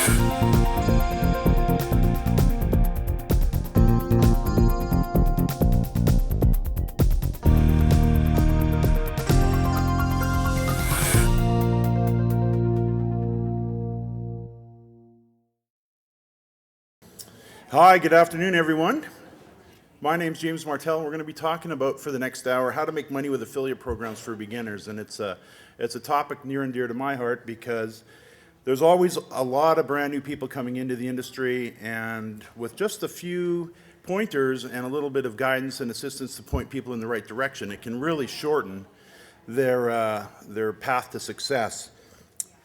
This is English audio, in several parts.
Hi, good afternoon, everyone. My name's James Martell, and we're going to be talking about, for the next hour, how to make money with affiliate programs for beginners. And it's a topic near and dear to my heart because there's always a lot of brand new people coming into the industry, and with just a few pointers and a little bit of guidance and assistance to point people in the right direction, it can really shorten their path to success.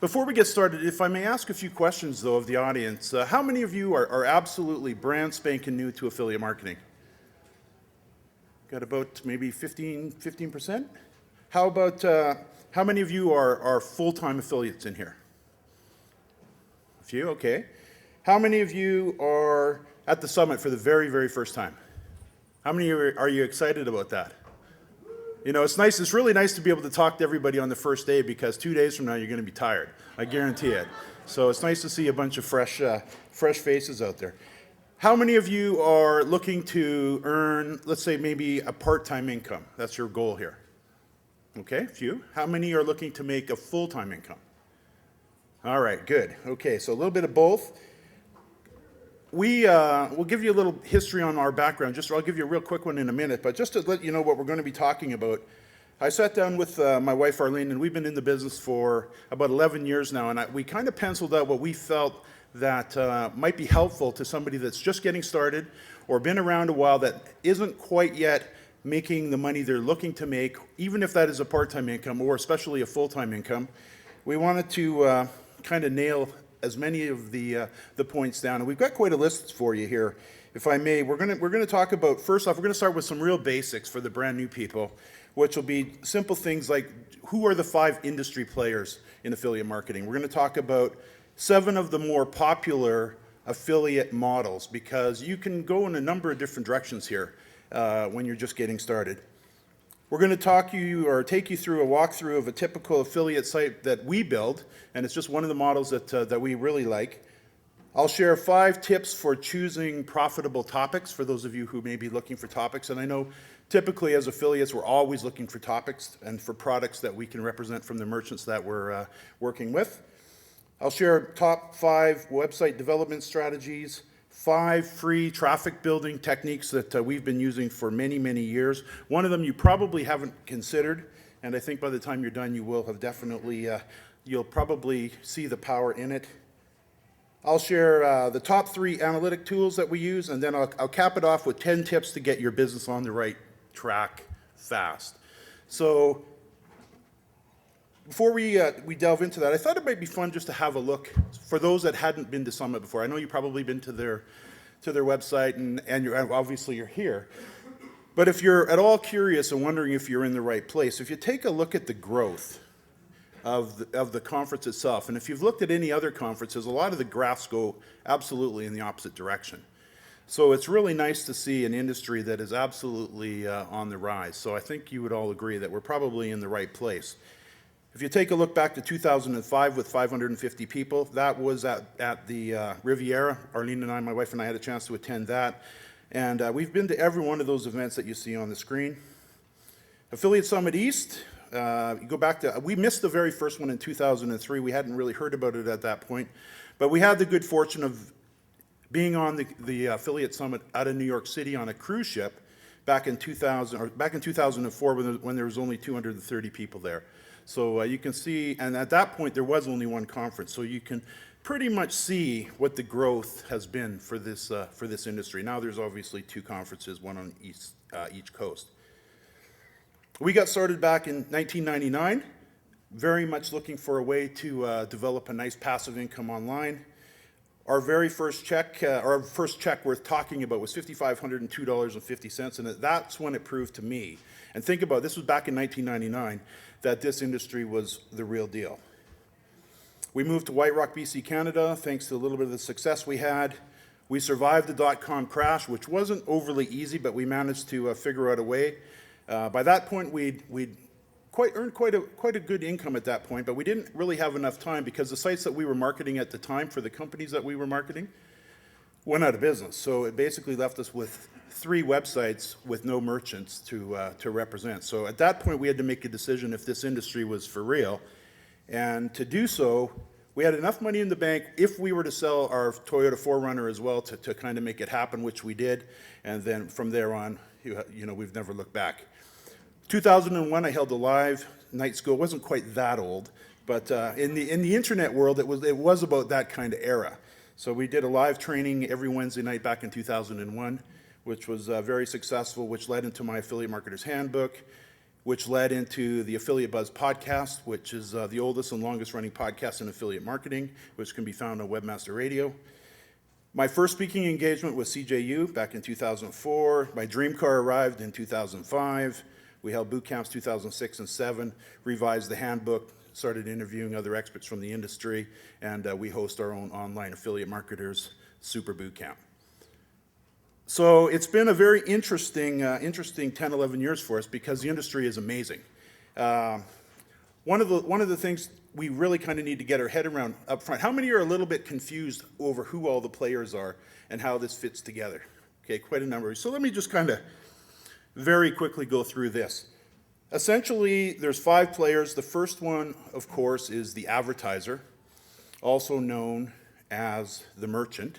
Before we get started, if I may ask a few questions, though, of the audience, how many of you are absolutely brand spanking new to affiliate marketing? Got about maybe 15%? How about, how many of you are full-time affiliates in here? A few, okay. How many of you are at the summit for the very, very first time? How many are you excited about that? You know, it's really nice to be able to talk to everybody on the first day because 2 days from now you're going to be tired. I guarantee it. So it's nice to see a bunch of fresh faces out there. How many of you are looking to earn, let's say, maybe a part-time income? That's your goal here. Okay, a few. How many are looking to make a full-time income? All right, good. Okay, so a little bit of both. We'll give you a little history on our background. I'll give you a real quick one in a minute, but just to let you know what we're going to be talking about, I sat down with my wife Arlene, and we've been in the business for about 11 years now, and we kind of penciled out what we felt that might be helpful to somebody that's just getting started or been around a while that isn't quite yet making the money they're looking to make, even if that is a part-time income or especially a full-time income. We wanted to kind of nail as many of the points down, and we've got quite a list for you here. If I may, we're going to talk about, first off, we're going to start with some real basics for the brand new people, which will be simple things like who are the 5 industry players in affiliate marketing. We're going to talk about 7 of the more popular affiliate models, because you can go in a number of different directions here when you're just getting started. We're going to take you through a walkthrough of a typical affiliate site that we build, and it's just one of the models that we really like. I'll share 5 tips for choosing profitable topics for those of you who may be looking for topics, and I know typically as affiliates we're always looking for topics and for products that we can represent from the merchants that we're working with. I'll share top 5 website development strategies, 5 free traffic building techniques that we've been using for many, many years. One of them you probably haven't considered, and I think by the time you're done you will have definitely, you'll probably see the power in it. I'll share the top 3 analytic tools that we use, and then I'll cap it off with 10 tips to get your business on the right track fast. So before we delve into that, I thought it might be fun just to have a look for those that hadn't been to Summit before. I know you've probably been to their website, and you're here. But if you're at all curious and wondering if you're in the right place, if you take a look at the growth of the conference itself, and if you've looked at any other conferences, a lot of the graphs go absolutely in the opposite direction. So it's really nice to see an industry that is absolutely on the rise. So I think you would all agree that we're probably in the right place. If you take a look back to 2005 with 550 people, that was at the Riviera. Arlene and I, my wife and I, had a chance to attend that. And we've been to every one of those events that you see on the screen. Affiliate Summit East, you go back to, we missed the very first one in 2003. We hadn't really heard about it at that point. But we had the good fortune of being on the Affiliate Summit out of New York City on a cruise ship back in 2004 when there was only 230 people there. So you can see, and at that point there was only one conference, so you can pretty much see what the growth has been for this industry. Now there's obviously 2 conferences, one on each coast. We got started back in 1999, very much looking for a way to develop a nice passive income online. Our very first check, our first check worth talking about was $5,502.50, and that's when it proved to me, and think about it, this was back in 1999, that this industry was the real deal. We moved to White Rock, BC, Canada, thanks to a little bit of the success we had. We survived the dot-com crash, which wasn't overly easy, but we managed to figure out a way. By that point, we'd earned quite a good income at that point, but we didn't really have enough time because the sites that we were marketing at the time for the companies that we were marketing went out of business. So it basically left us with 3 websites with no merchants to represent. So at that point, we had to make a decision if this industry was for real. And to do so, we had enough money in the bank if we were to sell our Toyota 4Runner as well to kind of make it happen, which we did. And then from there on, you know, we've never looked back. 2001, I held a live night school. It wasn't quite that old, but in the internet world, it was about that kind of era. So we did a live training every Wednesday night back in 2001, which was very successful, which led into my Affiliate Marketer's Handbook, which led into the Affiliate Buzz podcast, which is the oldest and longest running podcast in affiliate marketing, which can be found on Webmaster Radio. My first speaking engagement was CJU back in 2004. My dream car arrived in 2005. We held boot camps 2006 and 2007, revised the handbook, started interviewing other experts from the industry, and we host our own online affiliate marketers super boot camp. So it's been a very interesting 10, 11 years for us because the industry is amazing. One of the things we really kind of need to get our head around up front, how many are a little bit confused over who all the players are and how this fits together? Okay, quite a number. So let me just kind of very quickly go through this. Essentially, there's 5 players. The first one, of course, is the advertiser, also known as the merchant.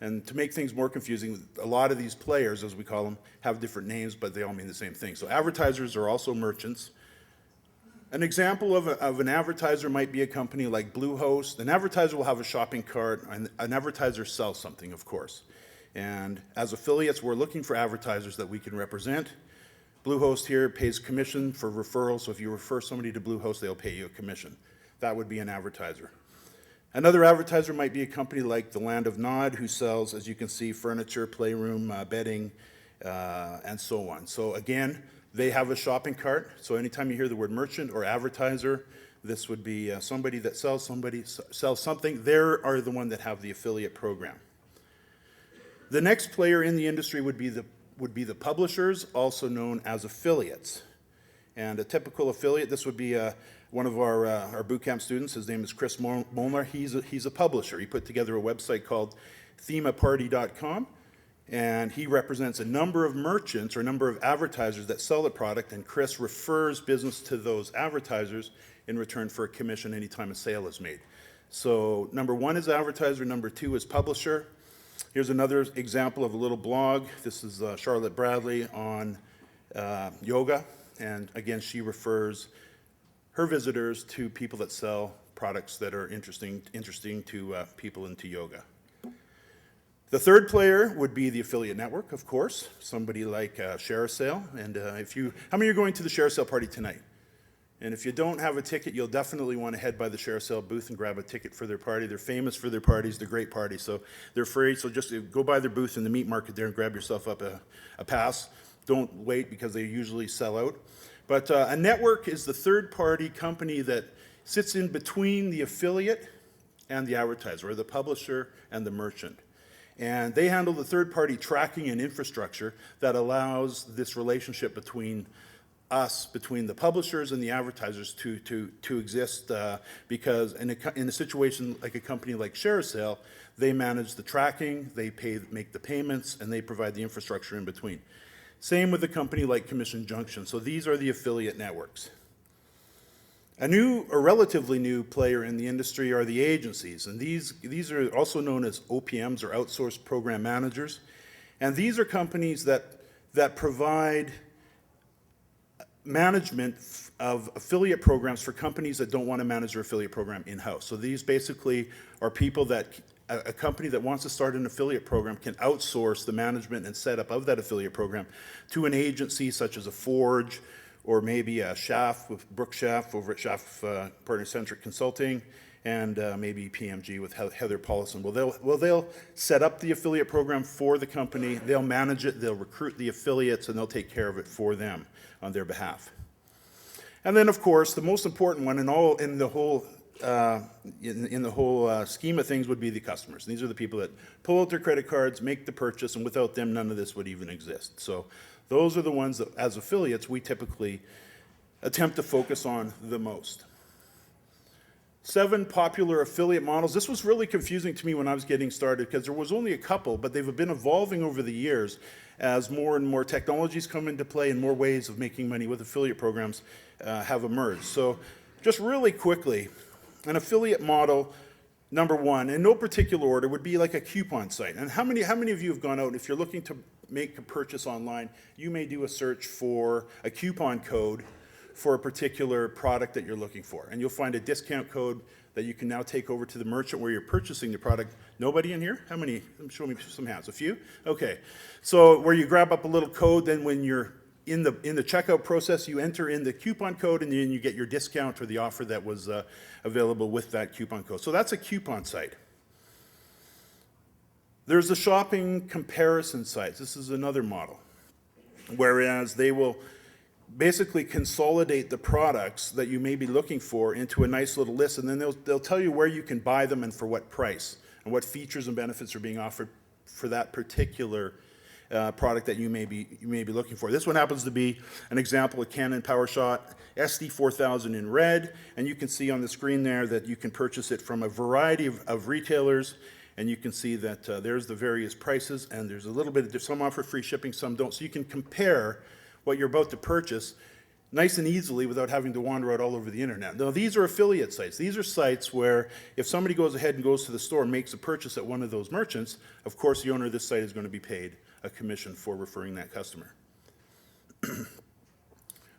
And to make things more confusing, a lot of these players, as we call them, have different names, but they all mean the same thing. So advertisers are also merchants. An example of an advertiser might be a company like Bluehost. An advertiser will have a shopping cart, and an advertiser sells something, of course. And as affiliates, we're looking for advertisers that we can represent. Bluehost here pays commission for referrals, so if you refer somebody to Bluehost, they'll pay you a commission. That would be an advertiser. Another advertiser might be a company like the Land of Nod, who sells, as you can see, furniture, playroom, bedding, and so on. So again, they have a shopping cart. So anytime you hear the word merchant or advertiser, this would be somebody that sells something. They are the one that have the affiliate program. The next player in the industry would be the publishers, also known as affiliates. And a typical affiliate, this would be one of our bootcamp students. His name is Chris Molnar. He's a publisher. He put together a website called themaparty.com, and he represents a number of merchants or a number of advertisers that sell the product, and Chris refers business to those advertisers in return for a commission anytime a sale is made. So number 1 is advertiser, number 2 is publisher. Here's another example of a little blog. This is Charlotte Bradley on yoga, and again, she refers her visitors to people that sell products that are interesting to people into yoga. The third player would be the affiliate network, of course, somebody like ShareASale. And how many are going to the ShareASale party tonight? And if you don't have a ticket, you'll definitely want to head by the ShareASale booth and grab a ticket for their party. They're famous for their parties. They're great parties. So they're free. So just go by their booth in the meat market there and grab yourself up a pass. Don't wait because they usually sell out. But a network is the third-party company that sits in between the affiliate and the advertiser, or the publisher and the merchant. And they handle the third-party tracking and infrastructure that allows this relationship between the publishers and the advertisers to exist, because in a situation like a company like ShareASale, they manage the tracking, they make the payments, and they provide the infrastructure in between. Same with a company like Commission Junction. So these are the affiliate networks. A relatively new player in the industry are the agencies, and these are also known as OPMs, or outsourced program managers. And these are companies that provide management of affiliate programs for companies that don't want to manage their affiliate program in-house. So these basically are people that a company that wants to start an affiliate program can outsource the management and setup of that affiliate program to an agency such as a Forge, or maybe a Schaff with Brooke Schaff over at Schaff Partner-Centric Consulting, and maybe PMG with Heather Paulson. They'll set up the affiliate program for the company, they'll manage it, they'll recruit the affiliates, and they'll take care of it for them on their behalf. And then, of course, the most important one in the whole scheme of things would be the customers. These are the people that pull out their credit cards, make the purchase, and without them, none of this would even exist. So those are the ones that, as affiliates, we typically attempt to focus on the most. 7 popular affiliate models. This was really confusing to me when I was getting started because there was only a couple, but they've been evolving over the years as more and more technologies come into play and more ways of making money with affiliate programs have emerged. So just really quickly, an affiliate model, number one, in no particular order, would be like a coupon site. And how many of you have gone out, if you're looking to make a purchase online, you may do a search for a coupon code for a particular product that you're looking for. And you'll find a discount code that you can now take over to the merchant where you're purchasing the product. Nobody in here? How many? Show me some hands. A few? Okay. So where you grab up a little code, then when you're in the checkout process, you enter in the coupon code and then you get your discount or the offer that was available with that coupon code. So that's a coupon site. There's the shopping comparison sites. This is another model, whereas they will basically consolidate the products that you may be looking for into a nice little list, and then they'll tell you where you can buy them and for what price, and what features and benefits are being offered for that particular product that you may be looking for. This one happens to be an example of Canon PowerShot SD4000 in red, and you can see on the screen there that you can purchase it from a variety of retailers, and you can see that there's the various prices, and there's a little bit of, some offer free shipping, some don't, so you can compare what you're about to purchase nice and easily without having to wander out all over the internet. Now, these are affiliate sites. These are sites where if somebody goes ahead and goes to the store and makes a purchase at one of those merchants, of course the owner of this site is going to be paid a commission for referring that customer.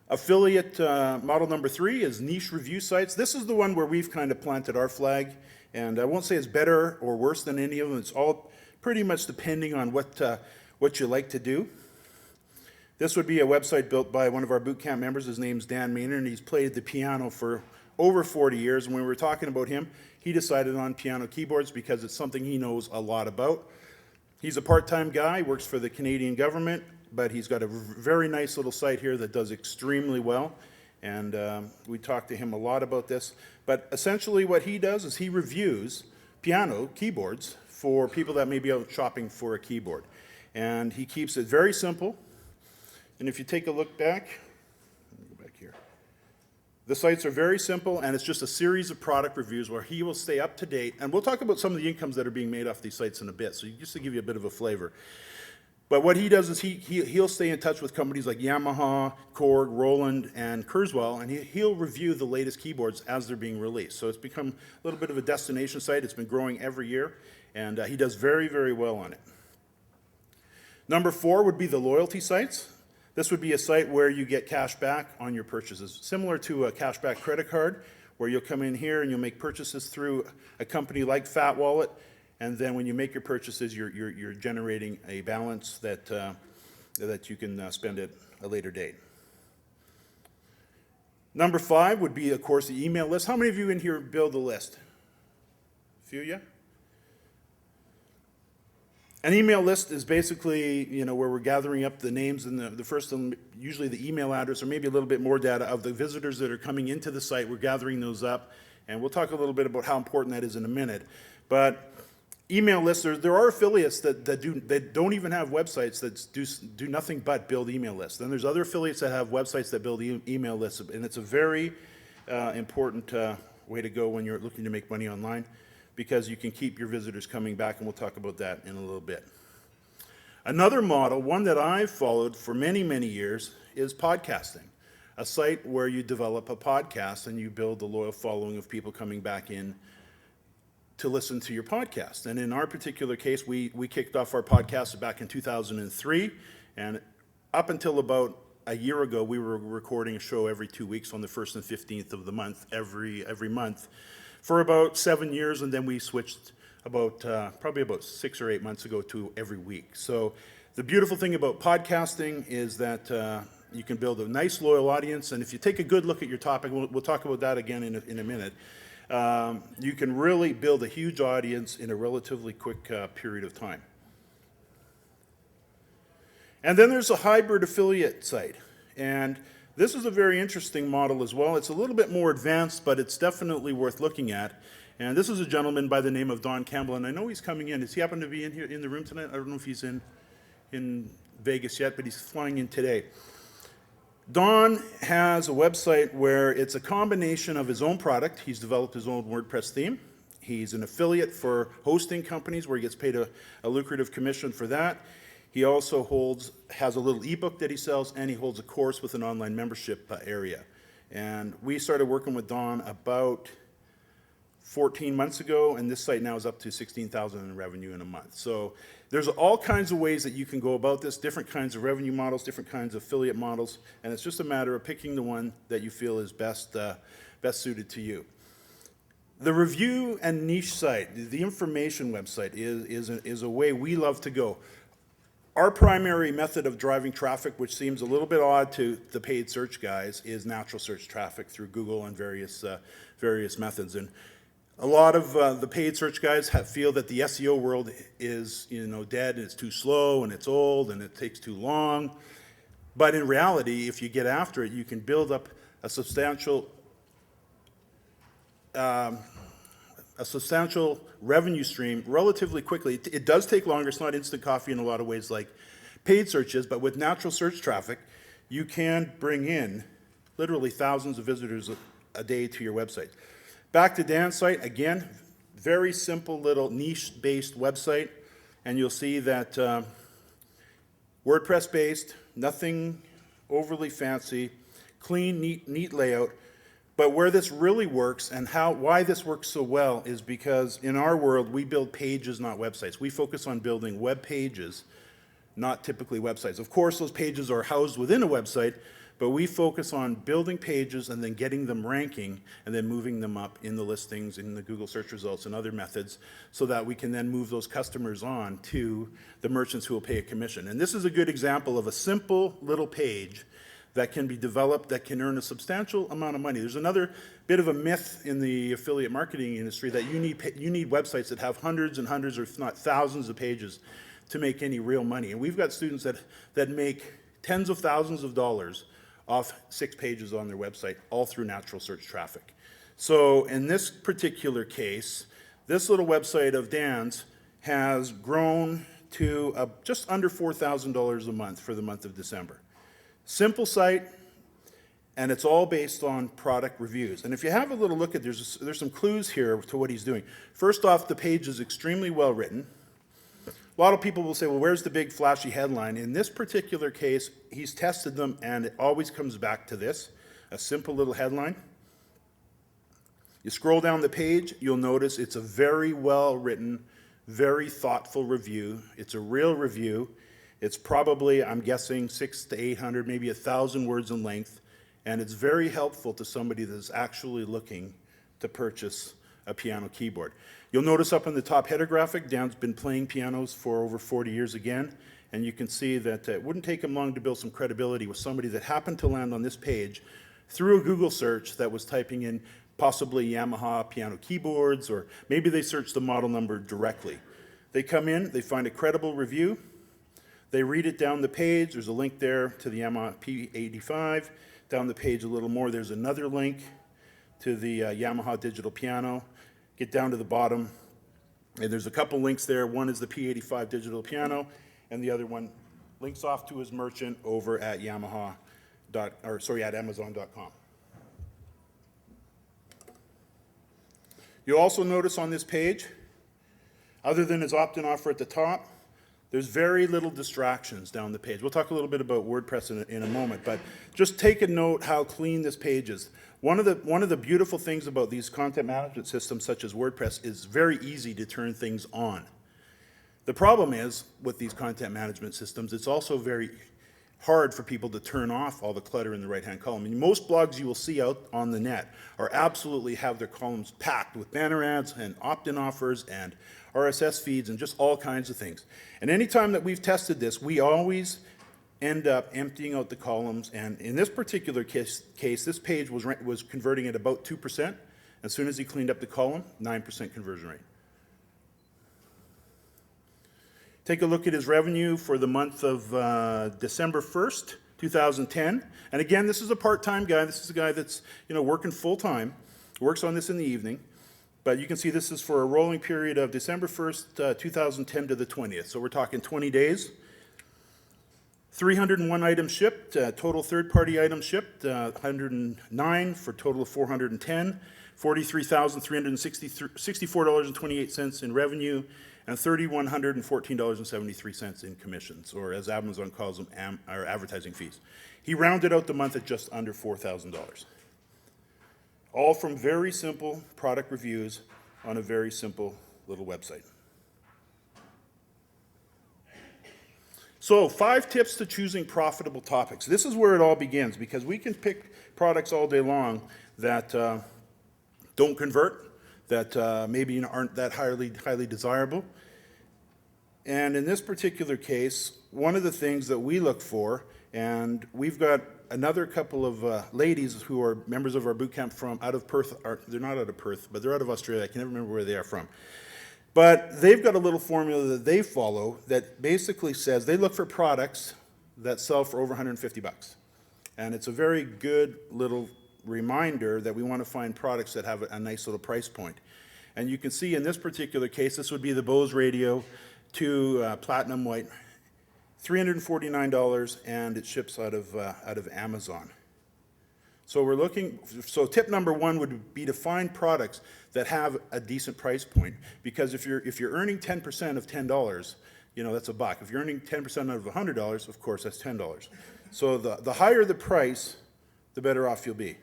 Affiliate model number 3 is niche review sites. This is the one where we've kind of planted our flag, and I won't say it's better or worse than any of them. It's all pretty much depending on what you like to do. This would be a website built by one of our boot camp members. His name's Dan Maynard, and he's played the piano for over 40 years. And when we were talking about him, he decided on piano keyboards because it's something he knows a lot about. He's a part-time guy, works for the Canadian government, but he's got a very nice little site here that does extremely well. And we talked to him a lot about this. But essentially what he does is he reviews piano keyboards for people that may be out shopping for a keyboard. And he keeps it very simple. And if you take a look back, let me go back here. The sites are very simple, and it's just a series of product reviews where he will stay up to date. And we'll talk about some of the incomes that are being made off these sites in a bit, so just to give you a bit of a flavor. But what he does is he'll stay in touch with companies like Yamaha, Korg, Roland, and Kurzweil, and he'll review the latest keyboards as they're being released. So it's become a little bit of a destination site. It's been growing every year, and he does very, very well on it. Number 4 would be the loyalty sites. This would be a site where you get cash back on your purchases, similar to a cashback credit card, where you'll come in here and you'll make purchases through a company like Fat Wallet, and then when you make your purchases, you're generating a balance that you can spend at a later date. Number 5 would be, of course, the email list. How many of you in here build a list? A few of you? An email list is basically, where we're gathering up the names and the first, usually the email address, or maybe a little bit more data of the visitors that are coming into the site. We're gathering those up, and we'll talk a little bit about how important that is in a minute. But email lists, there are affiliates that don't even have websites that do nothing but build email lists. Then there's other affiliates that have websites that build email lists, and it's a very important way to go when you're looking to make money online, because you can keep your visitors coming back, and we'll talk about that in a little bit. Another model, one that I've followed for many, many years, is podcasting. A site where you develop a podcast and you build a loyal following of people coming back in to listen to your podcast. And in our particular case, we kicked off our podcast back in 2003, and up until about a year ago, we were recording a show every 2 weeks on the 1st and 15th of the month, every month, for about 7 years, and then we switched probably about 6 or 8 months ago to every week. So the beautiful thing about podcasting is that you can build a nice, loyal audience, and if you take a good look at your topic, we'll talk about that again in a minute, you can really build a huge audience in a relatively quick period of time. And then there's a hybrid affiliate site, and this is a very interesting model as well. It's a little bit more advanced, but it's definitely worth looking at. And this is a gentleman by the name of Don Campbell, and I know he's coming in. Does he happen to be in here in the room tonight? I don't know if he's in Vegas yet, but he's flying in today. Don has a website where it's a combination of his own product. He's developed his own WordPress theme. He's an affiliate for hosting companies where he gets paid a lucrative commission for that. He also has a little ebook that he sells, and he holds a course with an online membership area. And we started working with Don about 14 months ago, and this site now is up to 16,000 in revenue in a month. So there's all kinds of ways that you can go about this, different kinds of revenue models, different kinds of affiliate models, and it's just a matter of picking the one that you feel is best suited to you. The review and niche site, the information website, is a way we love to go. Our primary method of driving traffic, which seems a little bit odd to the paid search guys, is natural search traffic through Google and various methods. And a lot of the paid search guys feel that the SEO world is dead, and it's too slow, and it's old, and it takes too long. But in reality, if you get after it, you can build up a substantial revenue stream relatively quickly. It does take longer. It's not instant coffee in a lot of ways like paid searches, but with natural search traffic, you can bring in literally thousands of visitors a day to your website. Back to Dan's site, again, very simple little niche-based website, and you'll see that WordPress-based, nothing overly fancy, clean, neat layout. But where this really works and why this works so well is because in our world, we build pages, not websites. We focus on building web pages, not typically websites. Of course, those pages are housed within a website, but we focus on building pages and then getting them ranking and then moving them up in the listings, in the Google search results and other methods so that we can then move those customers on to the merchants who will pay a commission. And this is a good example of a simple little page that can be developed, that can earn a substantial amount of money. There's another bit of a myth in the affiliate marketing industry that you need websites that have hundreds and hundreds, or if not thousands of pages to make any real money. And we've got students that make tens of thousands of dollars off 6 pages on their website, all through natural search traffic. So in this particular case, this little website of Dan's has grown to just under $4,000 a month for the month of December. Simple site, and it's all based on product reviews. And if you have a little look at, there's some clues here to what he's doing. First off, the page is extremely well written. A lot of people will say, well, where's the big flashy headline? In this particular case, he's tested them, and it always comes back to this, a simple little headline. You scroll down the page, you'll notice it's a very well written, very thoughtful review. It's a real review. It's probably, I'm guessing, 600 to 800, maybe 1,000 words in length, and it's very helpful to somebody that's actually looking to purchase a piano keyboard. You'll notice up in the top header graphic, Dan's been playing pianos for over 40 years again, and you can see that it wouldn't take him long to build some credibility with somebody that happened to land on this page through a Google search that was typing in possibly Yamaha piano keyboards, or maybe they searched the model number directly. They come in, they find a credible review, they read it down the page. There's a link there to the Yamaha P85. Down the page a little more, there's another link to the Yamaha digital piano. Get down to the bottom, and there's a couple links there. One is the P85 digital piano, and the other one links off to his merchant over at at Amazon.com. You'll also notice on this page, other than his opt-in offer at the top, there's very little distractions down the page. We'll talk a little bit about WordPress in a moment, but just take a note how clean this page is. One of the beautiful things about these content management systems such as WordPress is very easy to turn things on. The problem is with these content management systems, it's also very hard for people to turn off all the clutter in the right-hand column. And most blogs you will see out on the net are absolutely have their columns packed with banner ads and opt-in offers and RSS feeds and just all kinds of things. And anytime that we've tested this, we always end up emptying out the columns. And in this particular case this page was converting at about 2%. As soon as he cleaned up the column, 9% conversion rate. Take a look at his revenue for the month of December 1st, 2010. And again, this is a part-time guy. This is a guy that's working full-time, works on this in the evening. But you can see this is for a rolling period of December 1st, 2010 to the 20th. So we're talking 20 days. 301 items shipped, total third-party items shipped, 109 for a total of 410, $43,364.28 in revenue, and $3,114.73 in commissions, or as Amazon calls them, or advertising fees. He rounded out the month at just under $4,000. All from very simple product reviews on a very simple little website. So 5 tips to choosing profitable topics. This is where it all begins, because we can pick products all day long that don't convert, that maybe aren't that highly desirable. And in this particular case, one of the things that we look for, and we've got another couple of ladies who are members of our boot camp from out of Perth, they're not out of Perth, but they're out of Australia. I can never remember where they are from. But they've got a little formula that they follow that basically says they look for products that sell for over 150 bucks. And it's a very good little reminder that we want to find products that have a nice little price point. And you can see in this particular case, this would be the Bose Radio 2 Platinum White, $349, and it ships out of Amazon. So we're looking, so tip number 1 would be to find products that have a decent price point, because if you're earning 10% of $10, that's a buck. If you're earning 10% out of $100, of course that's $10. So the higher the price, the better off you'll be.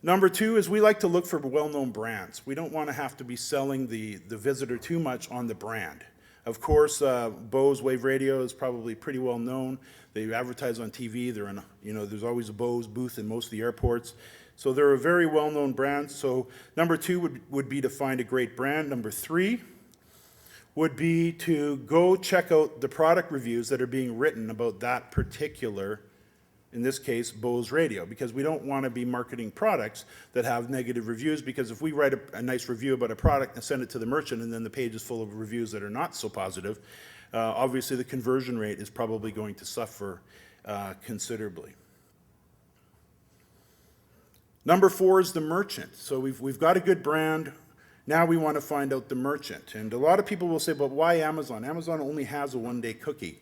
Number 2 is we like to look for well-known brands. We don't want to have to be selling the visitor too much on the brand. Of course, Bose Wave Radio is probably pretty well known. They advertise on TV. They're in, there's always a Bose booth in most of the airports. So they're a very well-known brand. So number 2 would be to find a great brand. Number 3 would be to go check out the product reviews that are being written about that particular, in this case, Bose Radio, because we don't want to be marketing products that have negative reviews, because if we write a nice review about a product and send it to the merchant and then the page is full of reviews that are not so positive, obviously the conversion rate is probably going to suffer considerably. Number 4 is the merchant. So we've got a good brand. Now we want to find out the merchant. And a lot of people will say, but why Amazon? Amazon only has a one-day cookie.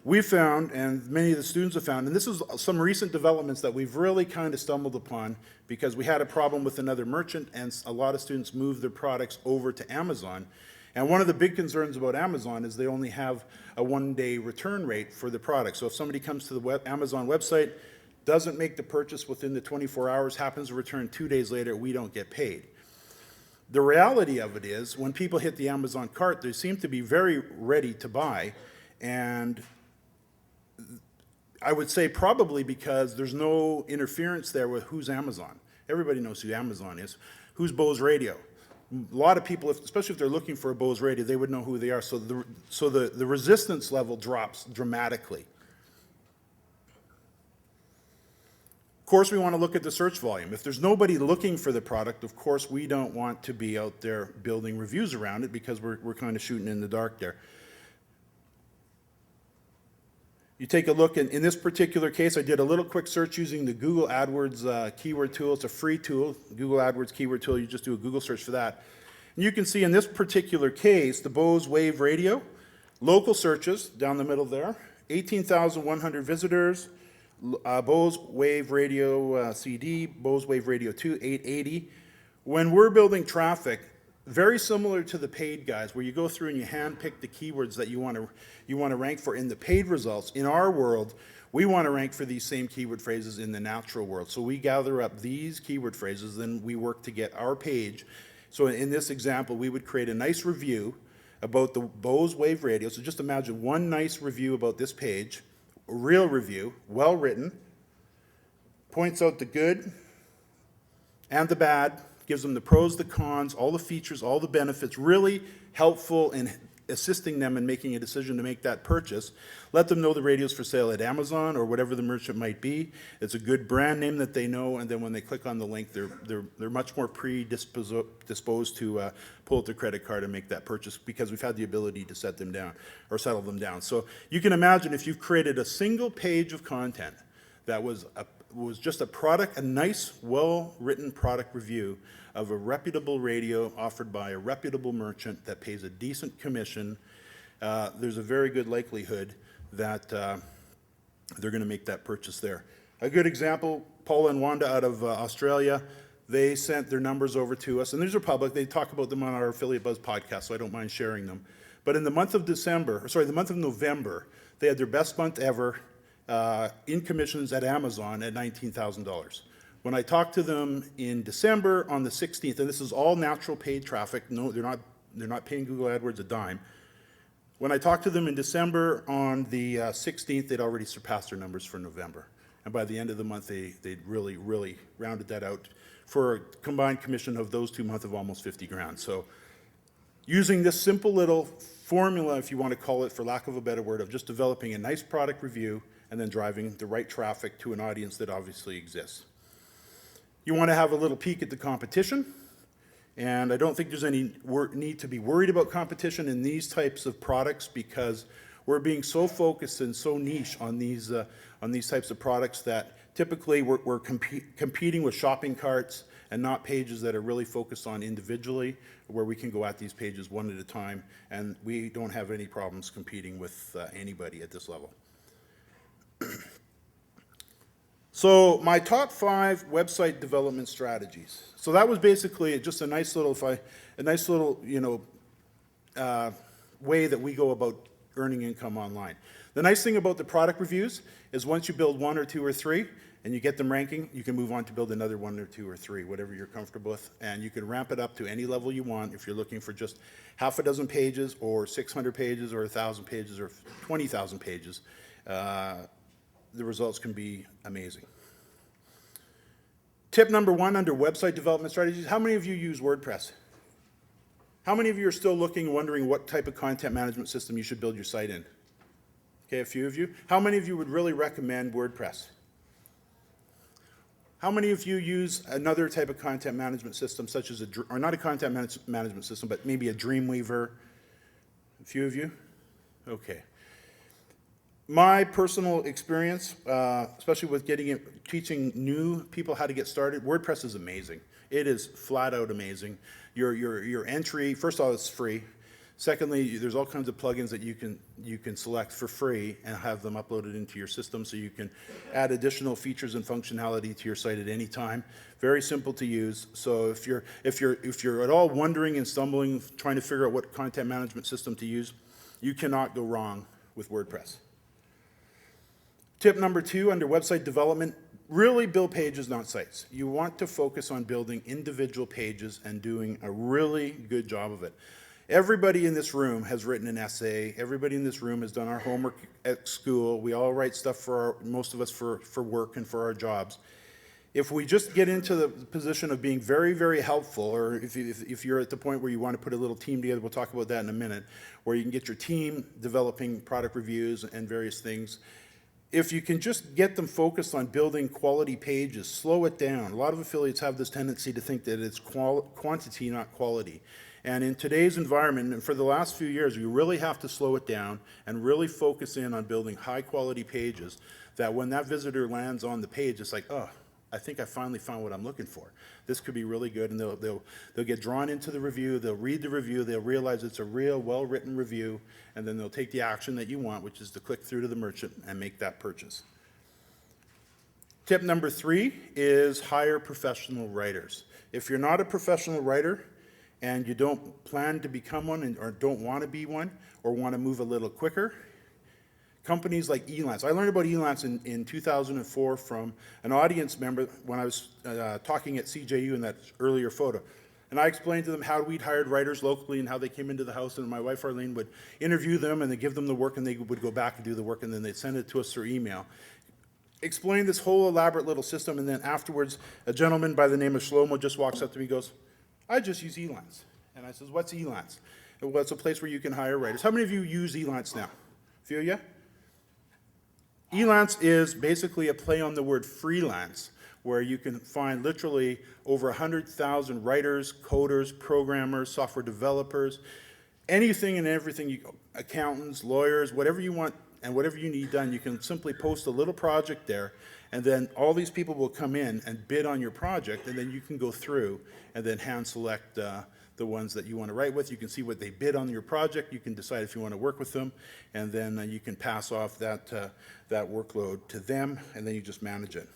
We found, and many of the students have found, and this is some recent developments that we've really kind of stumbled upon, because we had a problem with another merchant and a lot of students moved their products over to Amazon. And one of the big concerns about Amazon is they only have a one-day return rate for the product. So if somebody comes to the Amazon website, doesn't make the purchase within the 24 hours, happens to return 2 days later, we don't get paid. The reality of it is, when people hit the Amazon cart, they seem to be very ready to buy, and I would say probably because there's no interference there with who's Amazon. Everybody knows who Amazon is. Who's Bose Radio? A lot of people, especially if they're looking for a Bose Radio, they would know who they are. So the resistance level drops dramatically. Of course, we want to look at the search volume. If there's nobody looking for the product, of course, we don't want to be out there building reviews around it, because we're kind of shooting in the dark there. You take a look, in this particular case, I did a little quick search using the Google AdWords keyword tool. It's a free tool, Google AdWords keyword tool. You just do a Google search for that. And you can see in this particular case, the Bose Wave Radio, local searches down the middle there, 18,100 visitors, Bose Wave Radio CD, Bose Wave Radio 2, 880. When we're building traffic, very similar to the paid guys, where you go through and you handpick the keywords that you want to rank for in the paid results. In our world, we want to rank for these same keyword phrases in the natural world. So we gather up these keyword phrases, then we work to get our page. So in this example, we would create a nice review about the Bose Wave Radio. So just imagine one nice review about this page, a real review, well written, points out the good and the bad, gives them the pros, the cons, all the features, all the benefits, really helpful in assisting them in making a decision to make that purchase. Let them know the radio's for sale at Amazon or whatever the merchant might be. It's a good brand name that they know, and then when they click on the link, they're much more predisposed to pull out their credit card and make that purchase, because we've had the ability to set them down or settle them down. So you can imagine if you've created a single page of content that was just a product, a nice, well-written product review of a reputable radio offered by a reputable merchant that pays a decent commission, there's a very good likelihood that they're going to make that purchase there. A good example, Paula and Wanda out of Australia, they sent their numbers over to us, and these are public. They talk about them on our Affiliate Buzz podcast, so I don't mind sharing them. But in the month of the month of November, they had their best month ever in commissions at Amazon at $19,000. When I talked to them in December on the 16th, and this is all natural paid traffic, no, they're not paying Google AdWords a dime. When I talked to them in December on the 16th, they'd already surpassed their numbers for November. And by the end of the month, they'd really, really rounded that out for a combined commission of those 2 months of almost 50 grand. So using this simple little formula, if you want to call it, for lack of a better word, of just developing a nice product review and then driving the right traffic to an audience that obviously exists. You want to have a little peek at the competition, and I don't think there's any need to be worried about competition in these types of products because we're being so focused and so niche on these types of products that typically we're competing with shopping carts and not pages that are really focused on individually, where we can go at these pages one at a time, and we don't have any problems competing with anybody at this level. So my top 5 website development strategies. So that was basically just a nice little way that we go about earning income online. The nice thing about the product reviews is once you build 1 or 2 or 3 and you get them ranking, you can move on to build another 1 or 2 or 3, whatever you're comfortable with, and you can ramp it up to any level you want if you're looking for just half a dozen pages or 600 pages or 1,000 pages or 20,000 pages. The results can be amazing. Tip number 1 under website development strategies, how many of you use WordPress? How many of you are still looking and wondering what type of content management system you should build your site in? Okay, a few of you. How many of you would really recommend WordPress? How many of you use another type of content management system, such as or not a content management system, but maybe a Dreamweaver? A few of you? Okay. My personal experience, especially with teaching new people how to get started, WordPress is amazing. It is flat out amazing. Your entry, first of all, it's free. Secondly, there's all kinds of plugins that you can select for free and have them uploaded into your system, so you can add additional features and functionality to your site at any time. Very simple to use. So if you're at all wondering and stumbling, trying to figure out what content management system to use, you cannot go wrong with WordPress. Tip number 2 under website development, really build pages, not sites. You want to focus on building individual pages and doing a really good job of it. Everybody in this room has written an essay. Everybody in this room has done our homework at school. We all write stuff most of us for work and for our jobs. If we just get into the position of being very, very helpful, or if you're at the point where you want to put a little team together, we'll talk about that in a minute, where you can get your team developing product reviews and various things. If you can just get them focused on building quality pages, slow it down. A lot of affiliates have this tendency to think that it's quantity, not quality. And in today's environment, and for the last few years, you really have to slow it down and really focus in on building high quality pages that when that visitor lands on the page, it's like, oh, I think I finally found what I'm looking for. This could be really good, and they'll get drawn into the review, they'll read the review, they'll realize it's a real, well-written review, and then they'll take the action that you want, which is to click through to the merchant and make that purchase. Tip number 3 is hire professional writers. If you're not a professional writer and you don't plan to become one or don't want to be one or want to move a little quicker, companies like Elance. I learned about Elance in 2004 from an audience member when I was talking at CJU in that earlier photo. And I explained to them how we'd hired writers locally and how they came into the house, and my wife Arlene would interview them and then give them the work, and they would go back and do the work, and then they'd send it to us through email. Explained this whole elaborate little system, and then afterwards a gentleman by the name of Shlomo just walks up to me and goes, I just use Elance. And I says, what's Elance? Well, it's a place where you can hire writers. How many of you use Elance now? A few of you? Elance is basically a play on the word freelance, where you can find literally over 100,000 writers, coders, programmers, software developers, anything and everything, accountants, lawyers, whatever you want and whatever you need done, you can simply post a little project there, and then all these people will come in and bid on your project, and then you can go through and then hand select the ones that you want to write with. You can see what they bid on your project. You can decide if you want to work with them, and then you can pass off that workload to them, and then you just manage it.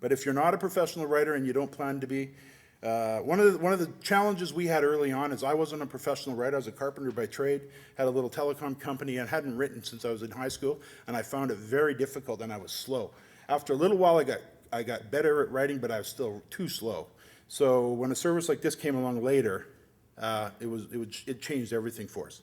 But if you're not a professional writer and you don't plan to be, one of the challenges we had early on is I wasn't a professional writer. I was a carpenter by trade, had a little telecom company, and hadn't written since I was in high school, and I found it very difficult, and I was slow. After a little while, I got better at writing, but I was still too slow. So when a service like this came along later, it changed everything for us.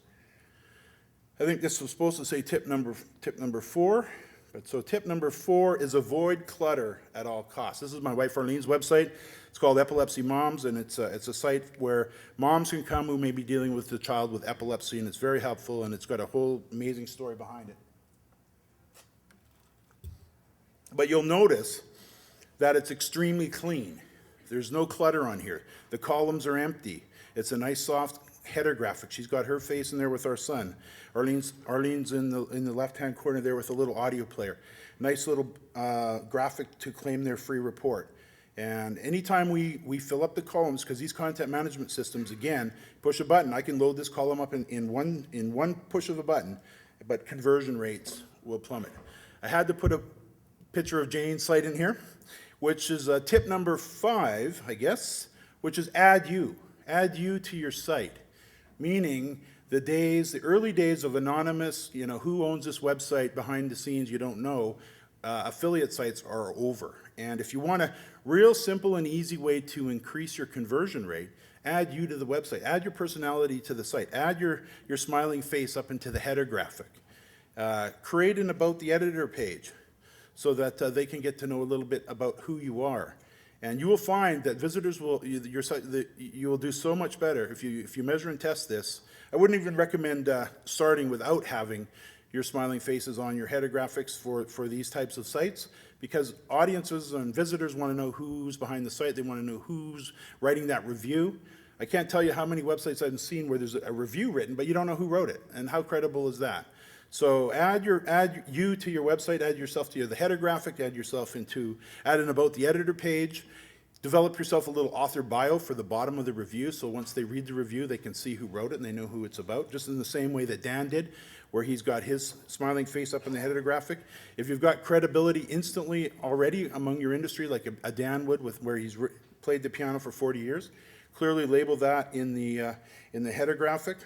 I think this was supposed to say tip number 4. But so tip number 4 is avoid clutter at all costs. This is my wife Arlene's website. It's called Epilepsy Moms, and it's a site where moms can come who may be dealing with a child with epilepsy, and it's very helpful, and it's got a whole amazing story behind it. But you'll notice that it's extremely clean. There's no clutter on here. The columns are empty. It's a nice soft header graphic. She's got her face in there with our son. Arlene's in the left-hand corner there with a little audio player. Nice little graphic to claim their free report. And anytime we fill up the columns, because these content management systems, again, push a button, I can load this column up in one push of a button, but conversion rates will plummet. I had to put a picture of Jane's site in here, which is tip number 5, I guess, which is add you. Add you to your site, meaning the early days of anonymous, who owns this website behind the scenes, you don't know, affiliate sites are over. And if you want a real simple and easy way to increase your conversion rate, add you to the website, add your personality to the site, add your smiling face up into the header graphic. Create an About the Editor page so that they can get to know a little bit about who you are. And you will find that visitors you will do so much better if you measure and test this. I wouldn't even recommend starting without having your smiling faces on your header graphics for these types of sites, because audiences and visitors want to know who's behind the site. They want to know who's writing that review. I can't tell you how many websites I've seen where there's a review written, but you don't know who wrote it, and how credible is that? So add you to your website, add yourself to the header graphic, add an About the Editor page, develop yourself a little author bio for the bottom of the review, so once they read the review, they can see who wrote it and they know who it's about, just in the same way that Dan did, where he's got his smiling face up in the header graphic. If you've got credibility instantly already among your industry, like a Dan would, where he's played the piano for 40 years, clearly label that in the header graphic.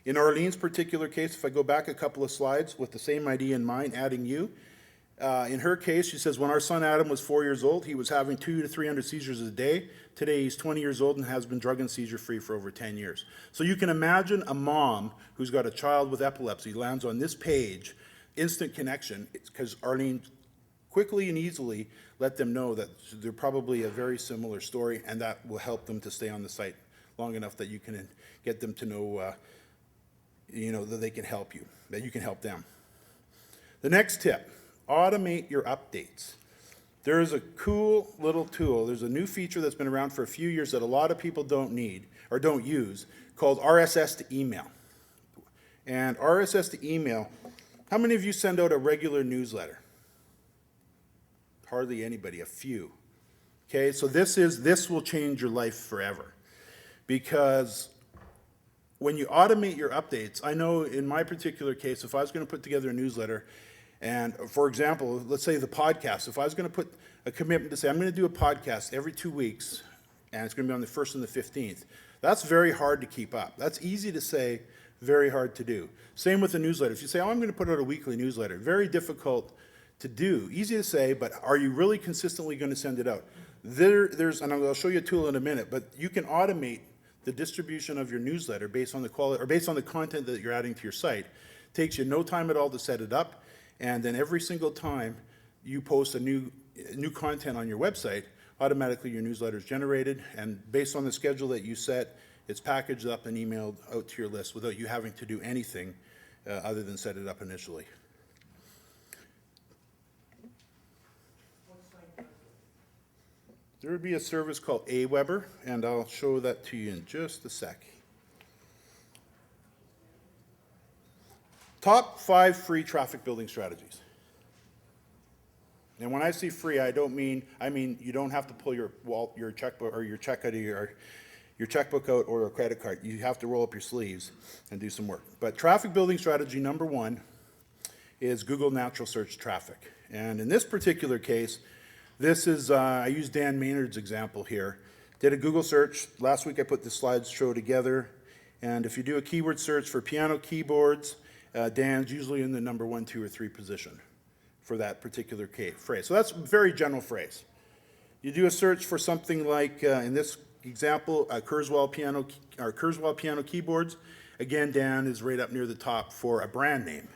In Arlene's particular case, if I go back a couple of slides with the same idea in mind, adding you, in her case, she says, when our son Adam was 4 years old, he was having 200 to 300 seizures a day. Today, he's 20 years old and has been drug and seizure-free for over 10 years. So you can imagine a mom who's got a child with epilepsy lands on this page, instant connection, because Arlene quickly and easily let them know that they're probably a very similar story, and that will help them to stay on the site long enough that you can get them to know that they can help you, that you can help them. The next tip, automate your updates. There's a cool little tool. There's a new feature that's been around for a few years that a lot of people don't need or don't use, called RSS to email. And RSS to email, how many of you send out a regular newsletter? Hardly anybody, a few. Okay, so this will change your life forever, because when you automate your updates, I know in my particular case, if I was going to put together a newsletter, and for example, let's say the podcast, if I was going to put a commitment to say, I'm going to do a podcast every 2 weeks, and it's going to be on the 1st and the 15th, that's very hard to keep up. That's easy to say, very hard to do. Same with a newsletter. If you say, I'm going to put out a weekly newsletter, very difficult to do. Easy to say, but are you really consistently going to send it out? And I'll show you a tool in a minute, but you can automate the distribution of your newsletter based on the quality, or based on the content that you're adding to your site. It takes you no time at all to set it up, and then every single time you post a new content on your website, automatically your newsletter is generated, and based on the schedule that you set, it's packaged up and emailed out to your list without you having to do anything other than set it up initially. There would be a service called Aweber, and I'll show that to you in just a sec. Top 5 free traffic building strategies. And when I say free, I mean you don't have to pull your checkbook or your check out of your checkbook out or a credit card. You have to roll up your sleeves and do some work. But traffic building strategy number one is Google natural search traffic. And in this particular case, this is, I used Dan Maynard's example here. Did a Google search. Last week I put the slideshow together. And if you do a keyword search for piano keyboards, Dan's usually in the number 1, 2, or 3 position for that particular phrase. So that's a very general phrase. You do a search for something like, in this example, Kurzweil piano keyboards. Again, Dan is right up near the top for a brand name.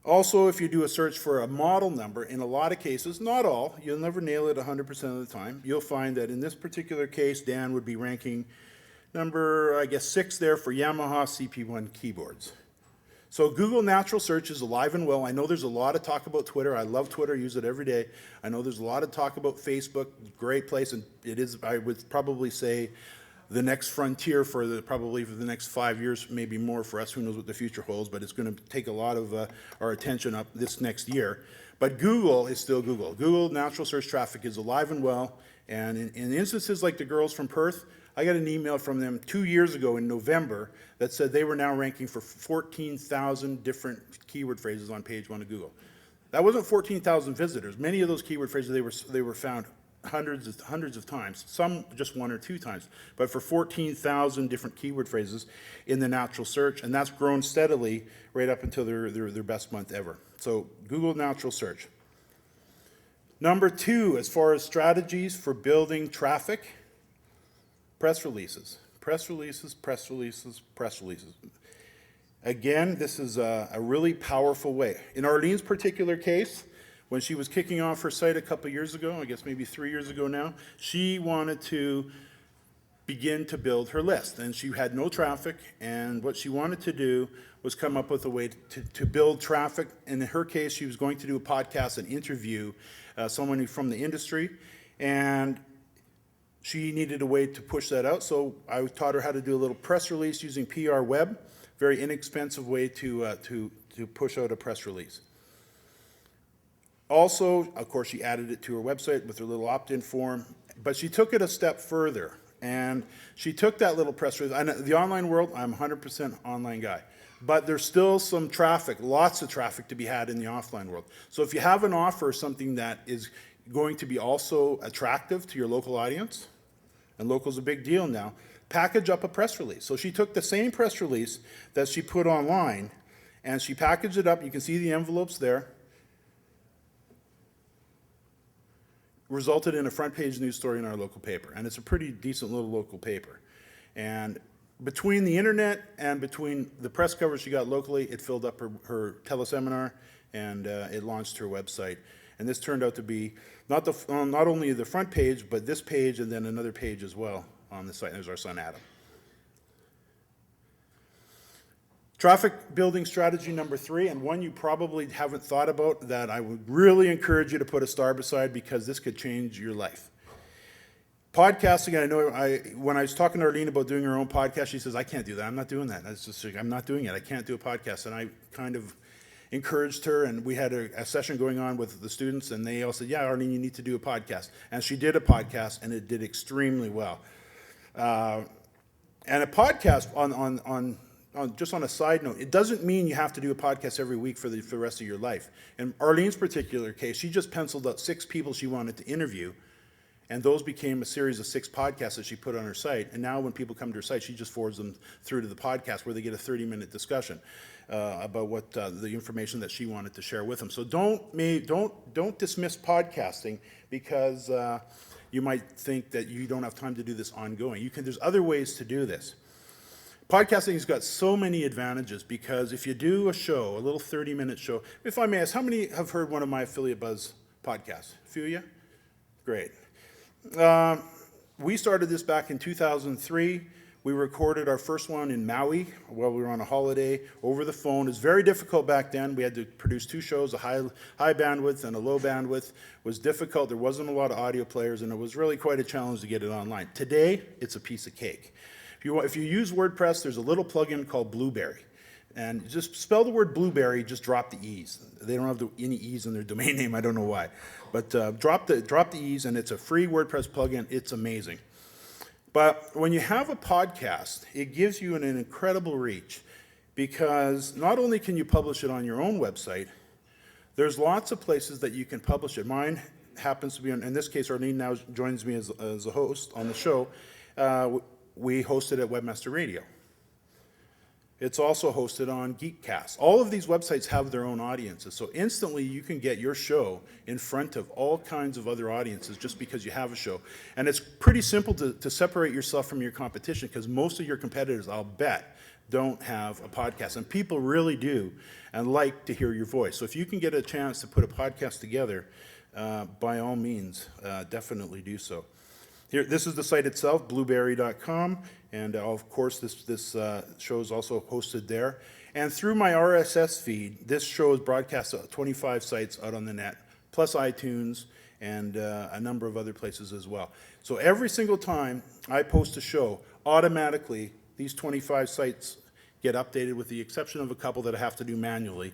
Also, if you do a search for a model number, in a lot of cases, not all, you'll never nail it 100% of the time, you'll find that in this particular case, Dan would be ranking number, I guess, 6 there for Yamaha CP1 keyboards. So Google natural search is alive and well. I know there's a lot of talk about Twitter. I love Twitter, use it every day. I know there's a lot of talk about Facebook, great place, and it is, I would probably say, the next frontier probably for the next 5 years, maybe more for us. Who knows what the future holds, but it's going to take a lot of our attention up this next year. But Google is still Google. Google natural search traffic is alive and well, and in instances like the girls from Perth, I got an email from them 2 years ago in November that said they were now ranking for 14,000 different keyword phrases on page 1 of Google. That wasn't 14,000 visitors. Many of those keyword phrases, they were found hundreds of times, some just 1 or 2 times, but for 14,000 different keyword phrases in the natural search, and that's grown steadily right up until their best month ever. So Google natural search. Number 2, as far as strategies for building traffic, press releases. Press releases, press releases, press releases. Again, this is a really powerful way. In Arlene's particular case, when she was kicking off her site a couple years ago, I guess maybe 3 years ago now, she wanted to begin to build her list. And she had no traffic, and what she wanted to do was come up with a way to build traffic. And in her case, she was going to do a podcast and interview someone from the industry, and she needed a way to push that out. So I taught her how to do a little press release using PR Web, very inexpensive way to push out a press release. Also, of course, she added it to her website with her little opt-in form, but she took it a step further, and she took that little press release. In the online world, I'm 100% online guy, but there's still some traffic, lots of traffic to be had in the offline world. So if you have an offer, something that is going to be also attractive to your local audience, and local's a big deal now, package up a press release. So she took the same press release that she put online, and she packaged it up. You can see the envelopes there. Resulted in a front page news story in our local paper, and it's a pretty decent little local paper. And between the internet and between the press coverage she got locally, it filled up her teleseminar, and it launched her website. And this turned out to be not only the front page, but this page and then another page as well on the site. There's our son Adam. Traffic building strategy number 3, and one you probably haven't thought about, that I would really encourage you to put a star beside, because this could change your life. Podcasting, I know when I was talking to Arlene about doing her own podcast, she says, I can't do that. I'm not doing that. I'm not doing it. I can't do a podcast. And I kind of encouraged her, and we had a session going on with the students, and they all said, yeah, Arlene, you need to do a podcast. And she did a podcast, and it did extremely well. And a podcast just on a side note, it doesn't mean you have to do a podcast every week for the rest of your life. In Arlene's particular case, she just penciled out 6 people she wanted to interview, and those became a series of 6 podcasts that she put on her site. And now when people come to her site, she just forwards them through to the podcast, where they get a 30-minute discussion about what the information that she wanted to share with them. So don't dismiss podcasting because you might think that you don't have time to do this ongoing. There's other ways to do this. Podcasting has got so many advantages, because if you do a show, a little 30-minute show, if I may ask, how many have heard one of my Affiliate Buzz podcasts? A few of you? Great. We started this back in 2003. We recorded our first one in Maui while we were on a holiday over the phone. It was very difficult back then. We had to produce 2 shows, a high bandwidth and a low bandwidth. It was difficult. There wasn't a lot of audio players, and it was really quite a challenge to get it online. Today, it's a piece of cake. If you use WordPress, there's a little plugin called Blueberry. And just spell the word Blueberry, just drop the E's. They don't have any E's in their domain name, I don't know why. But drop the E's, and it's a free WordPress plugin. It's amazing. But when you have a podcast, it gives you an incredible reach, because not only can you publish it on your own website, there's lots of places that you can publish it. Mine happens to be, in this case, Arlene now joins me as a host on the show. We host it at Webmaster Radio. It's also hosted on Geekcast. All of these websites have their own audiences, so instantly you can get your show in front of all kinds of other audiences just because you have a show. And it's pretty simple to separate yourself from your competition, because most of your competitors, I'll bet, don't have a podcast. And people really do and like to hear your voice. So if you can get a chance to put a podcast together, by all means, definitely do so. Here, this is the site itself, blueberry.com, and of course this show is also hosted there. And through my RSS feed, this show is broadcast at 25 sites out on the net, plus iTunes and a number of other places as well. So every single time I post a show, automatically these 25 sites get updated, with the exception of a couple that I have to do manually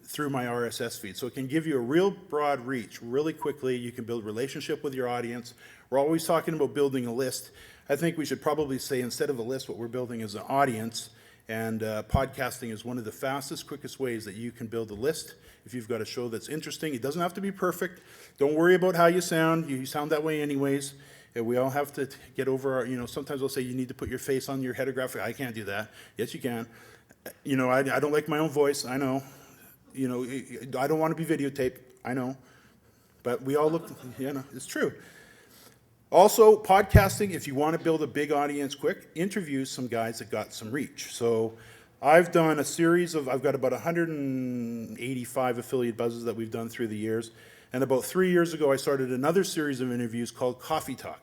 through my RSS feed. So it can give you a real broad reach really quickly. You can build relationship with your audience. We're always talking about building a list. I think we should probably say, instead of a list, what we're building is an audience, and podcasting is one of the fastest, quickest ways that you can build a list. If you've got a show that's interesting, it doesn't have to be perfect. Don't worry about how you sound. You sound that way anyways. We all have to get over our, sometimes I'll say you need to put your face on your header graphic. I can't do that. Yes, you can. I don't like my own voice. I know. I don't want to be videotaped. I know. But we all look, it's true. Also, podcasting, if you want to build a big audience quick, interview some guys that got some reach. So I've done a series of, I've got about 185 affiliate buzzes that we've done through the years. And about 3 years ago, I started another series of interviews called Coffee Talk.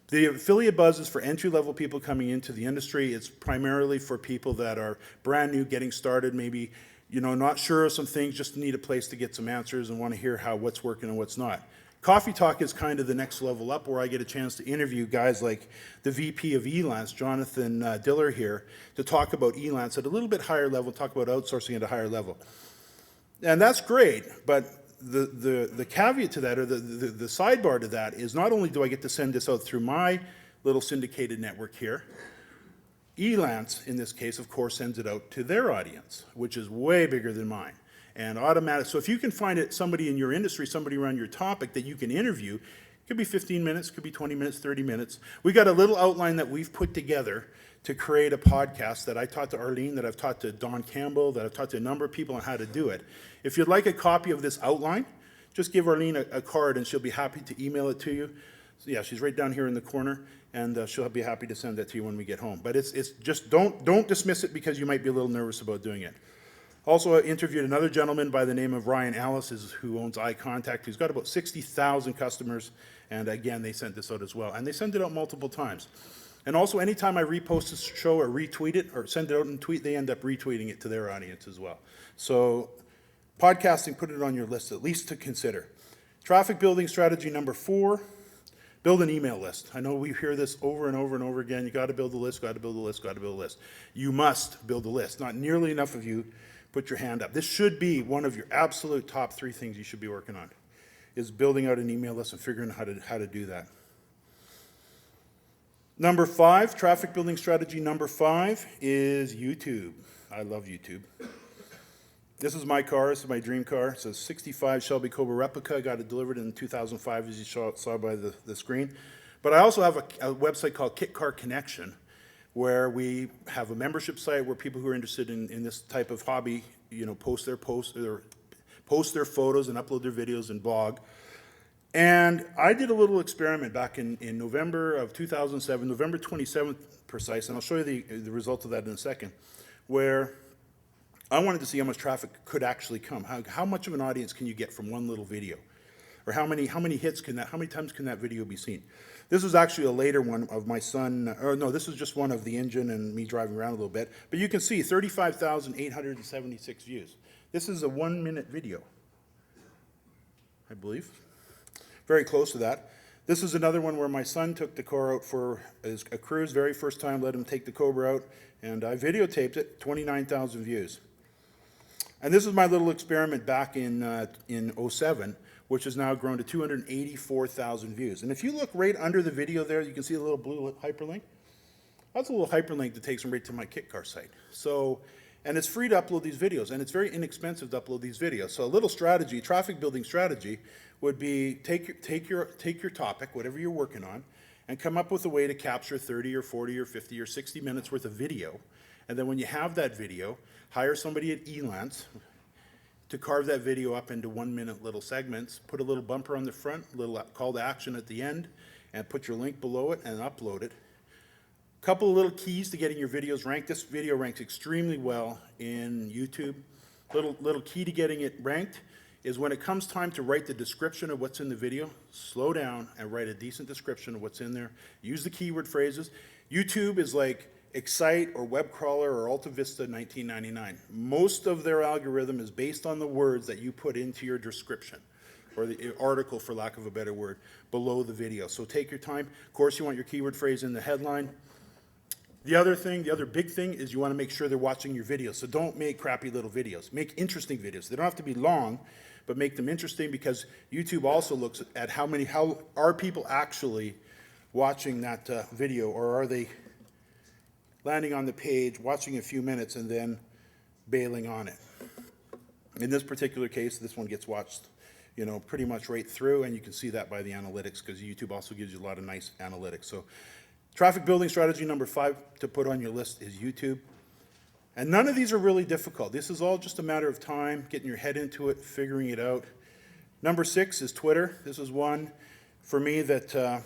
The affiliate buzz is for entry-level people coming into the industry. It's primarily for people that are brand new, getting started, maybe not sure of some things, just need a place to get some answers and want to hear what's working and what's not. Coffee Talk is kind of the next level up, where I get a chance to interview guys like the VP of Elance, Jonathan Diller here, to talk about Elance at a little bit higher level, talk about outsourcing at a higher level. And that's great, but the caveat to that, or the sidebar to that, is not only do I get to send this out through my little syndicated network here, Elance, in this case, of course, sends it out to their audience, which is way bigger than mine. And automatic. So if you can find somebody in your industry, somebody around your topic that you can interview, it could be 15 minutes, could be 20 minutes, 30 minutes. We got a little outline that we've put together to create a podcast that I taught to Arlene, that I've taught to Don Campbell, that I've taught to a number of people on how to do it. If you'd like a copy of this outline, just give Arlene a card and she'll be happy to email it to you. So yeah, she's right down here in the corner, and she'll be happy to send that to you when we get home. But it's just don't dismiss it because you might be a little nervous about doing it. Also, I interviewed another gentleman by the name of Ryan Ellis, who owns iContact, who's got about 60,000 customers, and again, they sent this out as well. And they send it out multiple times. And also, anytime I repost a show or retweet it or send it out in tweet, they end up retweeting it to their audience as well. So podcasting, put it on your list, at least to consider. Traffic building strategy number 4, build an email list. I know we hear this over and over and over again. You got to build a list, got to build a list, got to build a list. You must build a list. Not nearly enough of you put your hand up. This should be one of your absolute top 3 things you should be working on, is building out an email list and figuring out how to do that. Number 5, traffic building strategy number 5 is YouTube. I love YouTube. This is my car. This is my dream car. It's a 65 Shelby Cobra replica. I got it delivered in 2005, as you saw by the screen. But I also have a website called Kit Car Connection, where we have a membership site where people who are interested in this type of hobby, post their photos and upload their videos and blog. And I did a little experiment back in November of 2007, November 27th precise, and I'll show you the result of that in a second, where I wanted to see how much traffic could actually come. How much of an audience can you get from one little video? Or how many hits how many times can that video be seen? This was actually a later one of my son, or no, this was just one of the engine and me driving around a little bit. But you can see 35,876 views. This is a 1-minute video, I believe. Very close to that. This is another one where my son took the car out for a cruise, very first time, let him take the Cobra out, and I videotaped it, 29,000 views. And this is my little experiment back in 07, which has now grown to 284,000 views. And if you look right under the video there, you can see a little blue hyperlink. That's a little hyperlink that takes them right to my kit car site. So, and it's free to upload these videos, and it's very inexpensive to upload these videos. So a little strategy, traffic building strategy, would be take your topic, whatever you're working on, and come up with a way to capture 30 or 40 or 50 or 60 minutes worth of video. And then when you have that video, hire somebody at Elance to carve that video up into 1-minute little segments, put a little bumper on the front, a little call to action at the end, and put your link below it and upload it. Couple of little keys to getting your videos ranked. This video ranks extremely well in YouTube. Little key to getting it ranked is when it comes time to write the description of what's in the video, slow down and write a decent description of what's in there. Use the keyword phrases. YouTube is like Excite or Webcrawler or AltaVista 1999. Most of their algorithm is based on the words that you put into your description, or the article, for lack of a better word, below the video. So take your time. Of course, you want your keyword phrase in the headline. The other big thing is you want to make sure they're watching your videos. So don't make crappy little videos. Make interesting videos. They don't have to be long, but make them interesting, because YouTube also looks at how are people actually watching that video, or are they landing on the page, watching a few minutes, and then bailing on it. In this particular case, this one gets watched, pretty much right through, and you can see that by the analytics, because YouTube also gives you a lot of nice analytics. So traffic building strategy number 5 to put on your list is YouTube. And none of these are really difficult. This is all just a matter of time, getting your head into it, figuring it out. Number 6 is Twitter. This is one for me that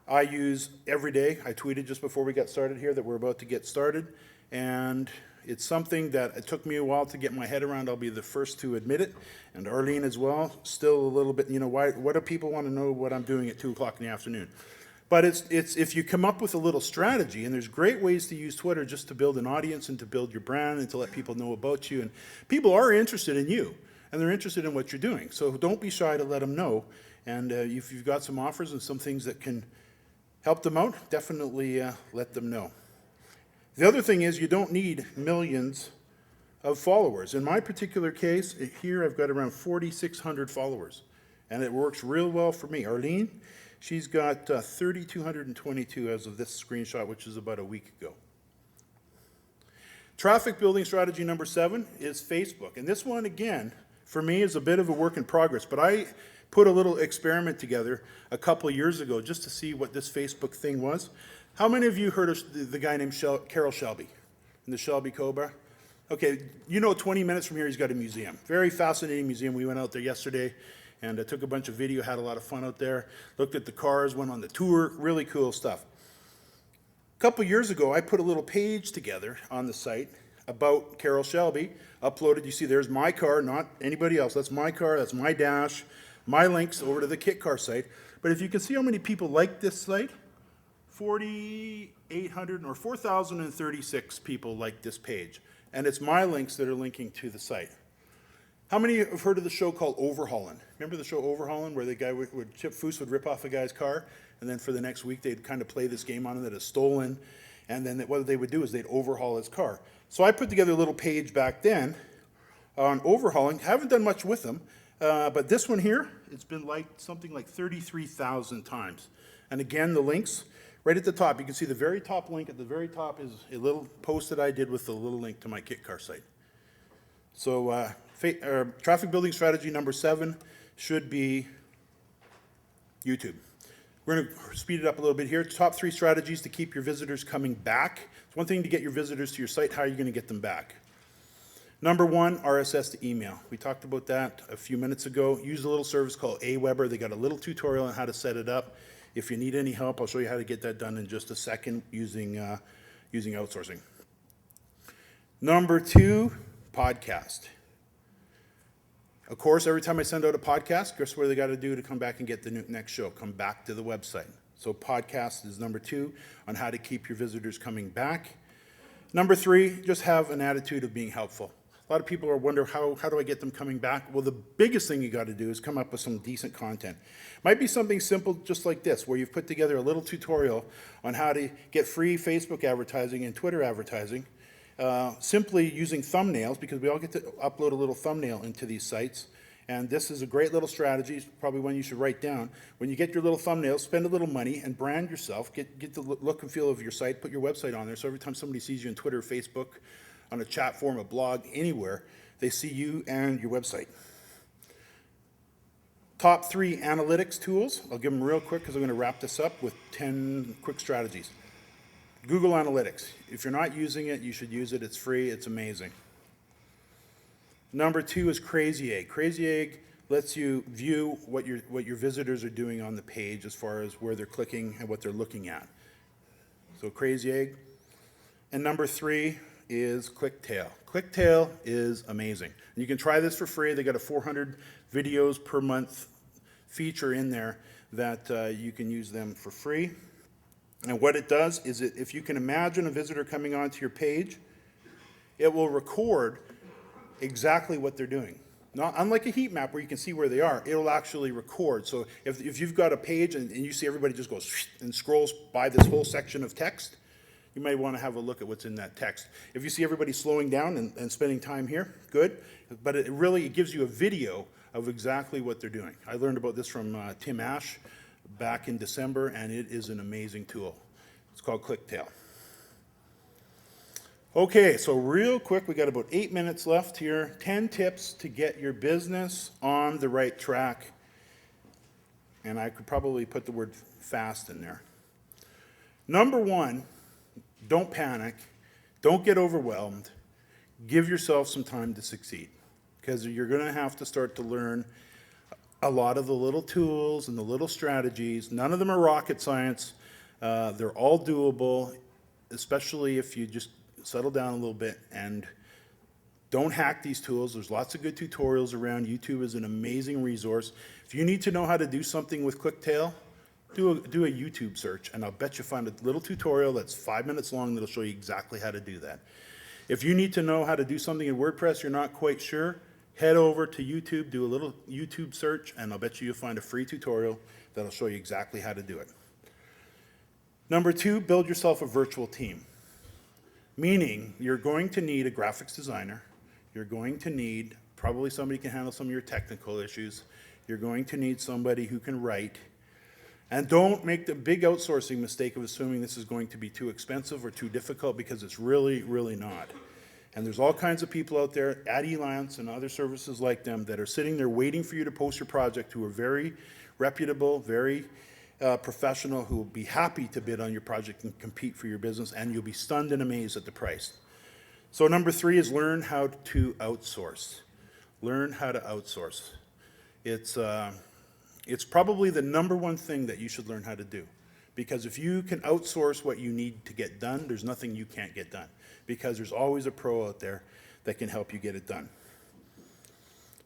I use every day. I tweeted just before we got started here that we're about to get started. And it's something that it took me a while to get my head around. I'll be the first to admit it. And Arlene as well. Still a little bit, what do people want to know what I'm doing at 2 o'clock in the afternoon? But it's if you come up with a little strategy, and there's great ways to use Twitter just to build an audience and to build your brand and to let people know about you. And people are interested in you, and they're interested in what you're doing. So don't be shy to let them know. And if you've got some offers and some things that can help them out, definitely let them know. The other thing is you don't need millions of followers. In my particular case, here I've got around 4,600 followers, and it works real well for me. Arlene, she's got 3,222 as of this screenshot, which is about a week ago. Traffic building strategy number 7 is Facebook. And this one, again, for me is a bit of a work in progress, but I put a little experiment together a couple of years ago just to see what this Facebook thing was. How many of you heard of the guy named Carol Shelby in the Shelby Cobra? Okay, 20 minutes from here, he's got a museum. Very fascinating museum. We went out there yesterday, and I took a bunch of video, had a lot of fun out there, looked at the cars, went on the tour, really cool stuff. A couple years ago, I put a little page together on the site about Carol Shelby, uploaded. You see there's my car, not anybody else. That's my car, that's my dash, my links over to the kit car site. But if you can see how many people like this site, 4,800 or 4,036 people like this page. And it's my links that are linking to the site. How many have heard of the show called Overhauling? Remember the show Overhauling, where the guy Chip Foose would rip off a guy's car, and then for the next week they'd kind of play this game on him that is stolen, and then what they would do is they'd overhaul his car. So I put together a little page back then on overhauling. Haven't done much with them, but this one here, it's been liked something like 33,000 times. And again, the links, right at the top, you can see the very top link at the very top is a little post that I did with the little link to my kit car site. So traffic building strategy number 7 should be YouTube. We're going to speed it up a little bit here. Top 3 strategies to keep your visitors coming back. It's one thing to get your visitors to your site. How are you going to get them back? Number 1, RSS to email. We talked about that a few minutes ago. Use a little service called Aweber. They got a little tutorial on how to set it up. If you need any help, I'll show you how to get that done in just a second using outsourcing. Number 2, podcast. Of course, every time I send out a podcast, guess what they got to do to come back and get the next show? Come back to the website. So podcast is number 2 on how to keep your visitors coming back. Number 3, just have an attitude of being helpful. A lot of people are wondering, how do I get them coming back? Well, the biggest thing you got to do is come up with some decent content. Might be something simple just like this, where you've put together a little tutorial on how to get free Facebook advertising and Twitter advertising, simply using thumbnails, because we all get to upload a little thumbnail into these sites, And this is a great little strategy, it's probably one you should write down. When you get your little thumbnail, spend a little money and brand yourself. Get the look and feel of your site, put your website on there, so every time somebody sees you on Twitter, Facebook, on a chat forum, a blog, anywhere, they see you and your website. Top 3 analytics tools. I'll give them real quick because I'm going to wrap this up with 10 quick strategies. Google Analytics. If you're not using it, you should use it. It's free. It's amazing. Number 2 is Crazy Egg. Crazy Egg lets you view what your visitors are doing on the page as far as where they're clicking and what they're looking at. So Crazy Egg. And number 3 is ClickTail. ClickTail is amazing. And you can try this for free. They got a 400 videos per month feature in there that you can use them for free. And what it does is if you can imagine a visitor coming onto your page, it will record exactly what they're doing. Not unlike a heat map where you can see where they are, it'll actually record. So if you've got a page and you see everybody just goes and scrolls by this whole section of text, you might want to have a look at what's in that text. If you see everybody slowing down and spending time here, good. But it gives you a video of exactly what they're doing. I learned about this from Tim Ash back in December, and it is an amazing tool. It's called ClickTail. Okay, so real quick, we got about 8 minutes left here. 10 tips to get your business on the right track. And I could probably put the word fast in there. Number 1, don't panic. Don't get overwhelmed. Give yourself some time to succeed, because you're going to have to start to learn a lot of the little tools and the little strategies. None of them are rocket science. They're all doable, especially if you just settle down a little bit and don't hack these tools. There's lots of good tutorials around. YouTube is an amazing resource. If you need to know how to do something with ClickTail, do a YouTube search, and I'll bet you find a little tutorial that's 5 minutes long that'll show you exactly how to do that. If you need to know how to do something in WordPress you're not quite sure, head over to YouTube, do a little YouTube search, and I'll bet you'll find a free tutorial that'll show you exactly how to do it. Number 2, build yourself a virtual team. Meaning, you're going to need a graphics designer. You're going to need probably somebody who can handle some of your technical issues. You're going to need somebody who can write. And don't make the big outsourcing mistake of assuming this is going to be too expensive or too difficult, because it's really, really not. And there's all kinds of people out there at Elance and other services like them that are sitting there waiting for you to post your project, who are very reputable, very professional, who will be happy to bid on your project and compete for your business, and you'll be stunned and amazed at the price. So number 3 is learn how to outsource. Learn how to outsource. It's probably the number 1 thing that you should learn how to do. Because if you can outsource what you need to get done, there's nothing you can't get done. Because there's always a pro out there that can help you get it done.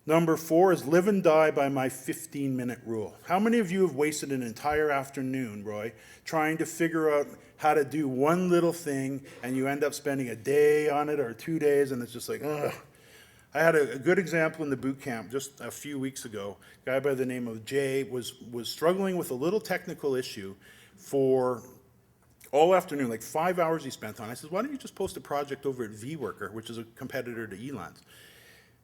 Number 4 is live and die by my 15-minute rule. How many of you have wasted an entire afternoon, Roy, trying to figure out how to do one little thing, and you end up spending a day on it or 2 days, and it's just like, ugh. I had a good example in the boot camp just a few weeks ago. A guy by the name of Jay was struggling with a little technical issue for all afternoon, like 5 hours he spent on it. I said, why don't you just post a project over at VWorker, which is a competitor to Elance?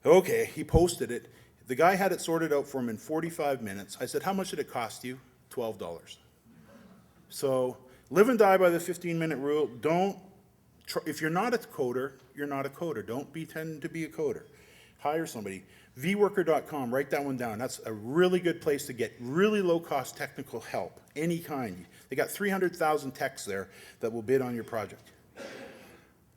Okay, he posted it. The guy had it sorted out for him in 45 minutes. I said, how much did it cost you? $12. So live and die by the 15-minute rule. If you're not a coder, you're not a coder. Don't pretend to be a coder. Hire somebody. VWorker.com, write that one down. That's a really good place to get really low-cost technical help, any kind. They got 300,000 techs there that will bid on your project.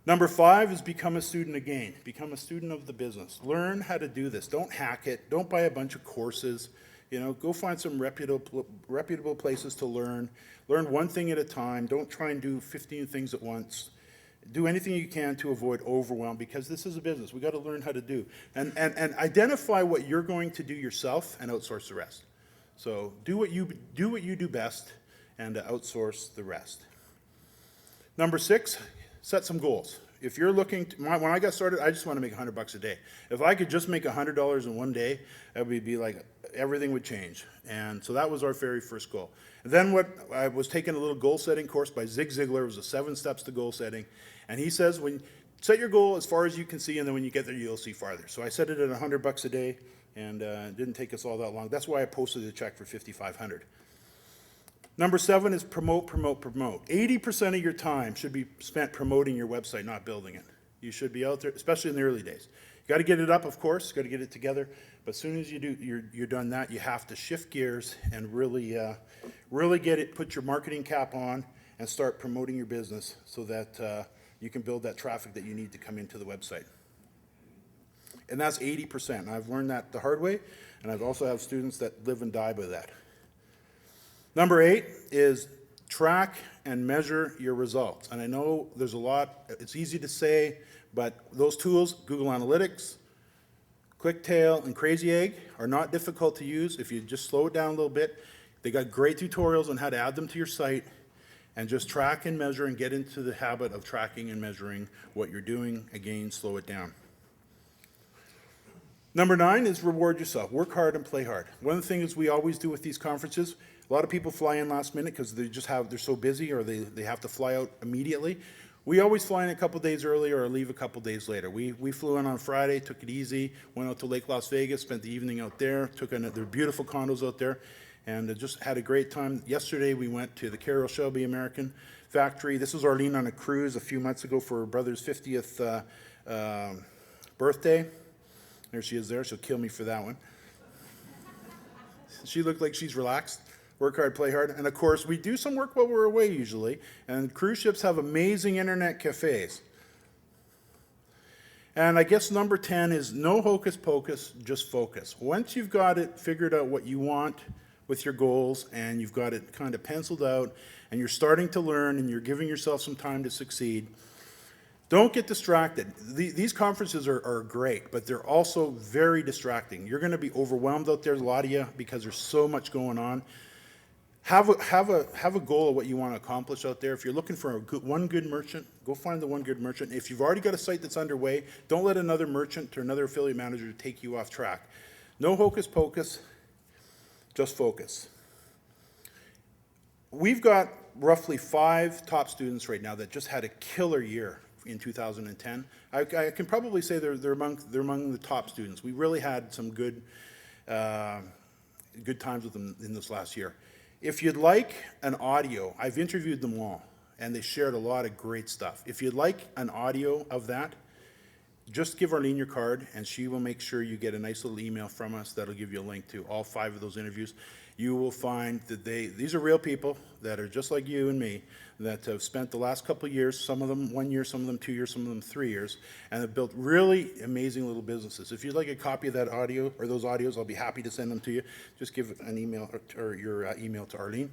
Number 5 is become a student again. Become a student of the business. Learn how to do this. Don't hack it. Don't buy a bunch of courses. Go find some reputable places to learn. Learn one thing at a time. Don't try and do 15 things at once. Do anything you can to avoid overwhelm, because this is a business. We got to learn how to do. And identify what you're going to do yourself and outsource the rest. So do what you do best and outsource the rest. Number 6, set some goals. If you're looking to, when I got started, I just want to make $100 a day. If I could just make $100 in one day, it would be like everything would change. And so that was our very first goal. And then I was taking a little goal setting course by Zig Ziglar. It was the 7 steps to goal setting. And he says, set your goal as far as you can see, and then when you get there, you'll see farther. So I set it at $100 a day. and it didn't take us all that long. That's why I posted a check for $5,500. Number 7 is promote, promote, promote. 80% of your time should be spent promoting your website, not building it. You should be out there, especially in the early days. You got to get it up, of course, got to get it together, but as soon as you do, you're done that, you have to shift gears and really get it, put your marketing cap on and start promoting your business so that you can build that traffic that you need to come into the website. And that's 80%. And I've learned that the hard way, and I've also have students that live and die by that. Number 8 is track and measure your results. And I know there's a lot, it's easy to say, but those tools, Google Analytics, QuickTail, and Crazy Egg, are not difficult to use if you just slow it down a little bit. They got great tutorials on how to add them to your site, and just track and measure and get into the habit of tracking and measuring what you're doing. Again, slow it down. Number 9 is reward yourself. Work hard and play hard. One of the things we always do with these conferences, a lot of people fly in last minute because they're so busy, or they have to fly out immediately. We always fly in a couple days early or leave a couple days later. We flew in on Friday, took it easy, went out to Lake Las Vegas, spent the evening out there, their beautiful condos out there, and just had a great time. Yesterday we went to the Carroll Shelby American factory. This was Arlene on a cruise a few months ago for her brother's 50th birthday. There she is there. She'll kill me for that one. She looked like she's relaxed. Work hard, play hard. And of course, we do some work while we're away usually. And cruise ships have amazing internet cafes. And I guess number 10 is no hocus pocus, just focus. Once you've got it figured out what you want with your goals, and you've got it kind of penciled out, and you're starting to learn, and you're giving yourself some time to succeed, don't get distracted. These conferences are great, but they're also very distracting. You're going to be overwhelmed out there, a lot of you, because there's so much going on. Have a goal of what you want to accomplish out there. If you're looking for one good merchant, go find the one good merchant. If you've already got a site that's underway, don't let another merchant or another affiliate manager take you off track. No hocus pocus, just focus. We've got roughly 5 top students right now that just had a killer year in 2010. I can probably say they're among the top students. We really had some good times with them in this last year. If you'd like an audio, I've interviewed them all, and they shared a lot of great stuff. If you'd like an audio of that, just give Arlene your card, and she will make sure you get a nice little email from us that'll give you a link to all 5 of those interviews. You will find that these are real people that are just like you and me, that have spent the last couple of years, some of them 1 year, some of them 2 years, some of them 3 years, and have built really amazing little businesses. If you'd like a copy of that audio or those audios, I'll be happy to send them to you. Just give an email or your email to Arlene.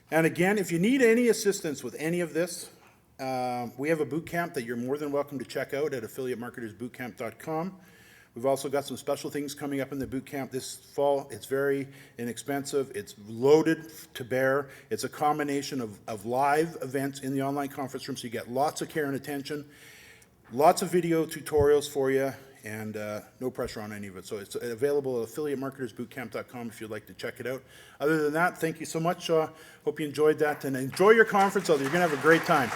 And again, if you need any assistance with any of this, we have a boot camp that you're more than welcome to check out at affiliatemarketersbootcamp.com. We've also got some special things coming up in the boot camp this fall. It's very inexpensive. It's loaded to bear. It's a combination of live events in the online conference room, so you get lots of care and attention, lots of video tutorials for you, and no pressure on any of it. So it's available at affiliatemarketersbootcamp.com if you'd like to check it out. Other than that, thank you so much. Hope you enjoyed that, and enjoy your conference. You're going to have a great time.